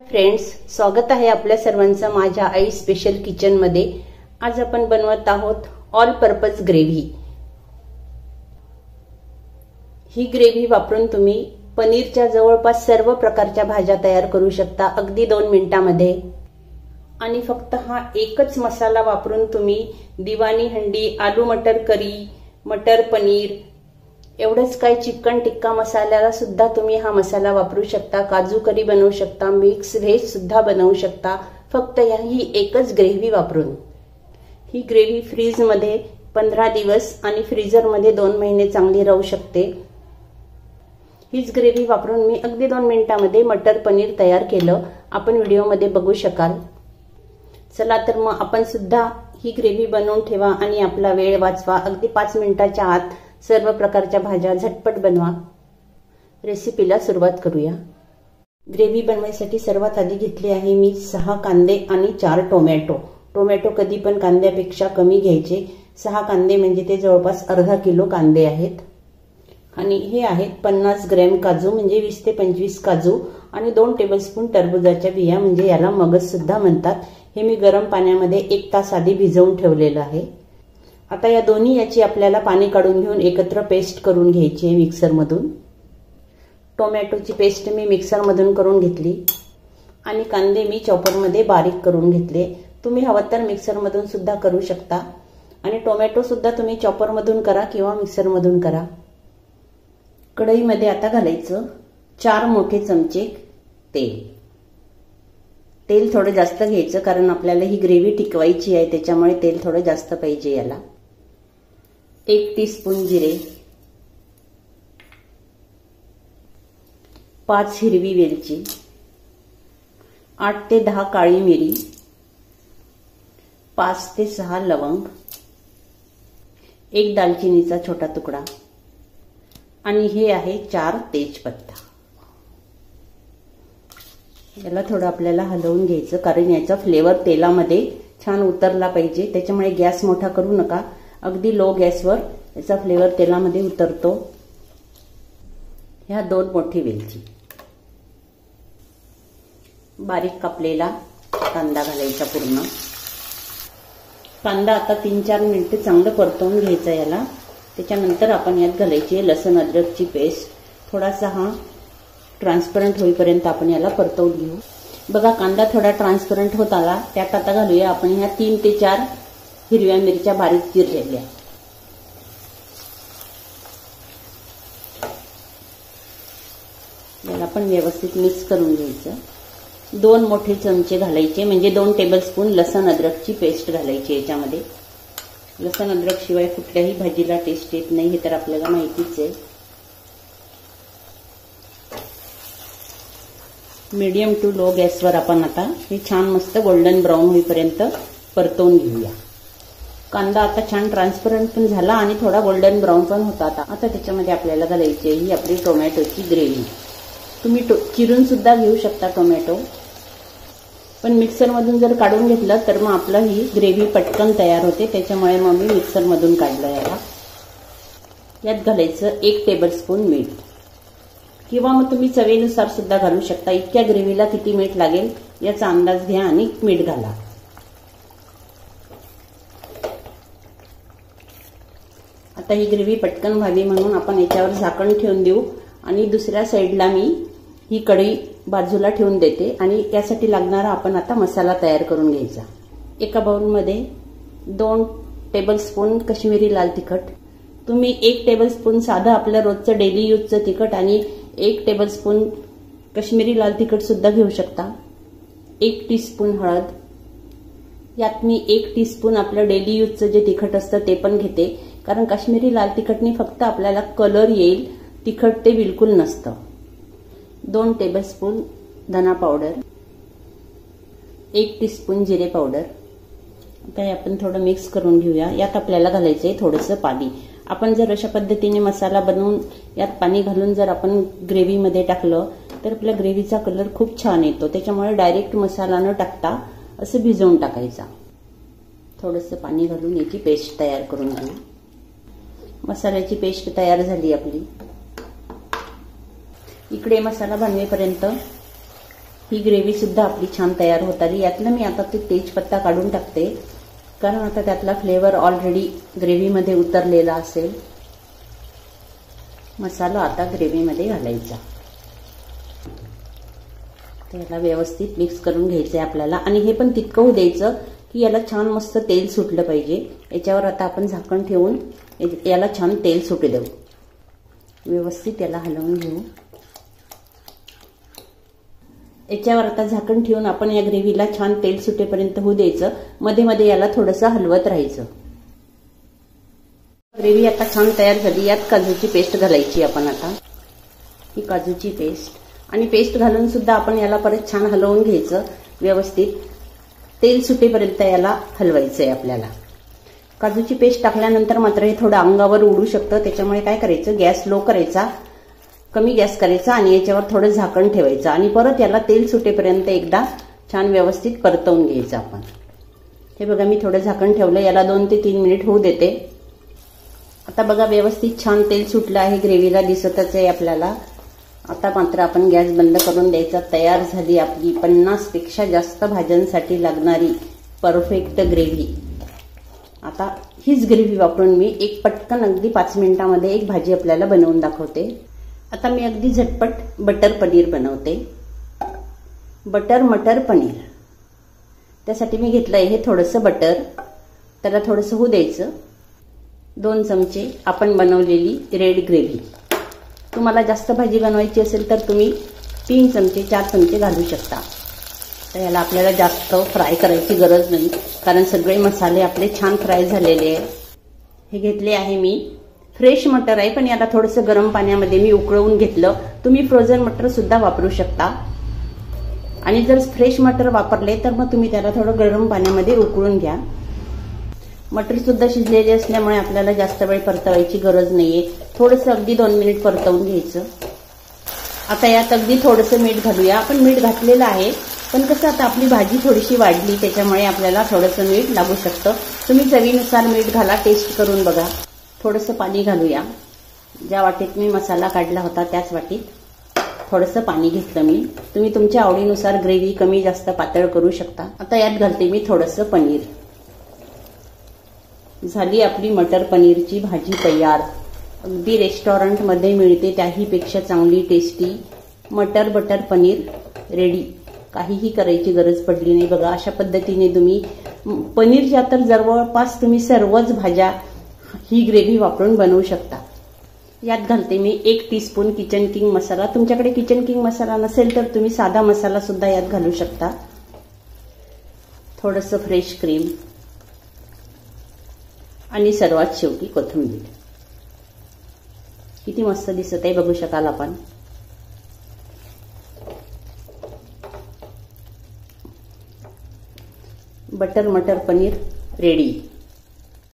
Friends, स्वागत आहे आपल्या सर्वांचं माझ्या आई स्पेशल किचन मध्ये। आज आपण बनवत आहोत ऑल पर्पज ग्रेव्ही। ही ग्रेव्ही वापरून तुम्ही पनीरच्या जवळपास सर्व प्रकारच्या भाज्या तयार करू शकता अगदी 2 मिनिटांमध्ये। आणि फक्त हा एकच मसाला वापरून तुम्ही दिवानी हंडी, आलू मटर करी, मटर पनीर एवढंच काय चिकन टिक्का मसाल्याला सुद्धा तुम्ही हा मसाला वापरू शकता। काजू करी बनवू शकता, मिक्स व्हेज सुद्धा बनवू शकता फक्त ही एकच ग्रेव्ही वापरून। ही ग्रेव्ही फ्रीज मध्ये 15 दिवस आणि फ्रीजर मध्ये 2 महिने चांगली राहू शकते। हीच ग्रेव्ही वापरून मी अगदी 2 मिनिटांमध्ये मटर पनीर तयार केलं, आपण व्हिडिओ मध्ये बघू शकाल। चला तर मग आपण सुद्धा ही ग्रेव्ही बनवून ठेवा आणि आपला वेळ वाचवा। अगदी 5 मिनिटाच्या आत सर्व प्रकारच्या भाज्या झटपट बनवा। रेसिपीला सुरुवात करूया। ग्रेव्ही बनवायसाठी सर्वात आधी घेतली आहे मी 6 कांदे आणि 4 टोमॅटो। टोमॅटो कधी पण कांद्यापेक्षा कमी घ्यायचे। 6 कांदे म्हणजे ते जवळपास अर्धा किलो कांदे आहेत। आणि हे आहेत 50 ग्रॅम काजू म्हणजे 20 ते 25 काजू आणि 2 टेबलस्पून टरबूजाच्या बिया म्हणजे याला मगज सुद्धा म्हणतात। हे मी गरम पाण्यामध्ये 1 तास आधी भिजवून ठेवलेलं आहे। आता या दोन्ही याची आपल्याला पाणी काढून घेऊन एकत्र पेस्ट करून घ्यायची आहे मिक्सर मधून। टोमॅटोची पेस्ट मी मिक्सर मधून करून घेतली आणि कांदे मी चॉपर मध्ये बारीक करून घेतले। तुम्ही हवं तर मिक्सर मधून सुद्धा करू शकता आणि टोमॅटो सुद्धा तुम्ही चॉपर मधून करा किंवा मिक्सर मधून करा। कढईमध्ये आता घालायचं 4 मोठे चमचे तेल। तेल थोडं जास्त घ्यायचं कारण आपल्याला ही ग्रेव्ही टिकवायची आहे, त्याच्यामुळे तेल थोडं जास्त पाहिजे याला। 1 टीस्पून जिरे, 5 हिरवी वेलची, 8 ते 10 काळी मिरी, 5 ते 6 लवंग, 1 दालचिनीचा छोटा तुकडा आणि हे आहे 4 तेजपत्ता। याला थोडं आपल्याला हलवून घ्यायचं कारण याचा फ्लेवर तेलामध्ये छान उतरला पाहिजे, त्याच्यामुळे गॅस मोठा करू नका। अगदी लो गॅसवर याचा फ्लेवर तेलामध्ये उतरतो। ह्या 2 मोठी वेलची, बारीक कापलेला कांदा घालायचा पूर्ण। कांदा आता 3-4 मिनिटे चांगलं परतवून घ्यायचा याला। त्याच्यानंतर आपण यात घालायची लसूण अद्रकची पेस्ट। थोडासा हा ट्रान्सपरंट होईपर्यंत आपण याला परतवून घेऊ। बघा कांदा थोडा ट्रान्सपरंट होत आला, त्यात आता घालूया आपण ह्या 3 ते 4 हिरव्या मिरच्या बारीक चिरलेल्या। याला पण व्यवस्थित मिक्स करून घ्यायचं। 2 मोठे चमचे घालायचे म्हणजे 2 टेबलस्पून लसूण अद्रकची पेस्ट घालायची याच्यामध्ये। लसूण अद्रक शिवाय कुठल्याही भाजीला टेस्ट येत नाही, हे तर आपल्याला माहितीच आहे। मीडियम टू लो गॅसवर आपण आता हे छान मस्त गोल्डन ब्राऊन होईपर्यंत परतवून घेऊया। कांदा आता छान ट्रान्सपरंट पण झाला आणि थोडा गोल्डन ब्राऊन पण होता। आता त्याच्यामध्ये आपल्याला घालायची ही आपली टोमॅटोची ग्रेव्ही। तुम्ही चिरून सुद्धा घेऊ शकता टोमॅटो, पण मिक्सर मधून जर काढून घेतलं तर मग आपलं ही ग्रेव्ही पटकन तयार होते, त्याच्यामुळे मग मी मिक्सर मधून काढलं याला। यात घालायचं 1 टेबलस्पून मीठ किंवा मग तुम्ही चवीनुसार सुद्धा घालू शकता। इतक्या ग्रेव्हीला किती मीठ लागेल याचा अंदाज घ्या आणि मीठ घाला। आता ही ग्रेव्ही पटकन व्हावी म्हणून आपण याच्यावर झाकण ठेवून देऊ आणि दुसऱ्या साईडला मी ही कढई बाजूला ठेवून देते आणि यासाठी लागणारा आपण आता मसाला तयार करून घ्यायचा। एका बाउलमध्ये 2 टेबलस्पून काश्मीरी लाल तिखट, तुम्ही 1 टेबलस्पून साधं आपलं रोजचं डेली यूजचं तिखट आणि 1 टेबलस्पून काश्मीरी लाल तिखट सुद्धा घेऊ शकता। 1 टीस्पून हळद, यात मी 1 टीस्पून आपलं डेली यूजचं जे तिखट असतं ते पण घेते कारण काश्मीरी लाल तिखटने फक्त आपल्याला कलर येईल, तिखट ते बिलकुल नसतं। 2 टेबलस्पून धना पावडर, 1 टीस्पून जिरे पावडर। आता आपण थोडं मिक्स करून घेऊया। यात आपल्याला घालायचंय थोडंसं पाणी। आपण जर अशा पद्धतीने मसाला बनवून यात पाणी घालून जर आपण ग्रेव्ही मध्ये टाकलं तर आपल्या ग्रेव्हीचा कलर खूप छान येतो, त्याच्यामुळे डायरेक्ट मसाला न टाकता असं भिजवून टाकायचा। थोडंसं पाणी घालून याची पेस्ट तयार करून घेऊ। मसाल्याची पेस्ट तयार झाली आपली। इकडे मसाला बनवेपर्यंत ही ग्रेव्ही सुद्धा आपली छान तयार होत आली. यातलं मी आता ते तेजपत्ता काढून टाकते, कारण आता त्यातला फ्लेवर ऑलरेडी ग्रेव्हीमध्ये उतरलेला असेल. मसाला आता ग्रेव्हीमध्ये घालायचा. त्याला व्यवस्थित मिक्स करून घ्यायचंय आपल्याला. आणि हे पण तितकं होऊ द्यायचं की याला छान मस्त तेल सुटलं पाहिजे. याच्यावर आता आपण झाकण ठेवून याला छान तेल सुटू देऊ. व्यवस्थित याला हलवून घेऊ. याच्यावर आता झाकण ठेवून आपण या ग्रेव्हीला छान तेल सुटेपर्यंत होऊ द्यायचं. मध्ये मध्ये याला थोडंसं हलवत राहायचं. ग्रेव्ही आता छान तयार झाली. यात काजूची पेस्ट घालायची आपण आता. ही काजूची पेस्ट आणि पेस्ट घालून सुद्धा आपण याला परत छान हलवून घ्यायचं. व्यवस्थित तेल सुटेपर्यंत याला हलवायचंय आपल्याला. काजूची पेस्ट टाकल्यानंतर मात्र हे थोडं अंगावर उडू शकतं. त्याच्यामुळे काय करायचं, गॅस लो करायचा, कमी गॅस करायचा आणि याच्यावर थोडं झाकण ठेवायचं आणि परत याला तेल सुटेपर्यंत एकदा छान व्यवस्थित परतवून घ्यायचं आपण. हे बघा मी थोडं झाकण ठेवलं. याला 2 ते 3 मिनिट होऊ देते. आता बघा व्यवस्थित छान तेल सुटलं आहे ग्रेव्हीला, दिसतच आहे आपल्याला. आता मात्र आपण गॅस बंद करून द्यायचा. तयार झाली आपली 50 पेक्षा जास्त भाज्यांसाठी लागणारी परफेक्ट ग्रेव्ही. आता हीच ग्रेव्ही वापरून मी एक पटकन अगदी 5 मिनिटांमध्ये एक भाजी आपल्याला बनवून दाखवते. आता मी अगदी झटपट बटर पनीर बनवते. बटर मटर पनीर. त्यासाठी मी घेतलंय हे थोडंसं बटर. त्याला थोडंसं होऊ द्यायचं. 2 चमचे आपण बनवलेली रेड ग्रेव्ही. तुम्हाला जास्त भाजी बनवायची असेल तर तुम्ही 3 चमचे 4 चमचे घालू शकता. तर याला आपल्याला जास्त फ्राय करायची गरज नाही, कारण सगळे मसाले आपले छान फ्राय झालेले आहे. हे घेतले आहे मी फ्रेश मटर आहे, पण याला थोडंसं गरम पाण्यामध्ये मी उकळवून घेतलं. तुम्ही फ्रोझन मटर सुद्धा वापरू शकता. आणि जर फ्रेश मटर वापरले तर मग तुम्ही त्याला थोडं गरम पाण्यामध्ये उकळून घ्या. मटर सुद्धा शिजलेले असल्यामुळे आपल्याला जास्त वेळ परतवायची गरज नाहीये. थोडंसं अगदी 2 मिनिट परतवून घ्यायचं. आता यात अगदी थोडंसं मीठ घालूया. आपण मीठ घातलेलं आहे, पण कसं आता आपली भाजी थोडीशी वाढली, त्याच्यामुळे आपल्याला थोडंसं मीठ लागू शकतं. तुम्ही चवीनुसार मीठ घाला, टेस्ट करून बघा. थोडंसं पाणी घालूया. ज्या वाटीत मी मसाला काढला होता त्याच वाटीत थोडंसं पाणी घेतलं मी. तुम्ही तुमच्या आवडीनुसार ग्रेव्ही कमी जास्त पातळ करू शकता. आता यात घालते मी थोडंसं पनीर. झाली आपली मटर पनीरची भाजी तयार. अगदी रेस्टॉरंटमध्ये मिळते त्याहीपेक्षा चांगली टेस्टी मटर बटर पनीर रेडी. काहीही करायची गरज पडली नाही. बघा अशा पद्धतीने तुम्ही पनीरच्या तर जवळपास तुम्ही सर्वच भाज्या ही ग्रेव्ही वापरून बनवू शकता. यात घालते मी 1 टीस्पून किचन किंग मसाला. तुमच्याकडे किचन किंग मसाला नसेल तर तुम्ही साधा मसाला सुद्धा यात घालू शकता. थोडंसं फ्रेश क्रीम आणि सर्वात शेवटी कोथिंबीर. किती मस्त दिसत आहे बघू शकाल आपण. बटर मटर पनीर रेडी.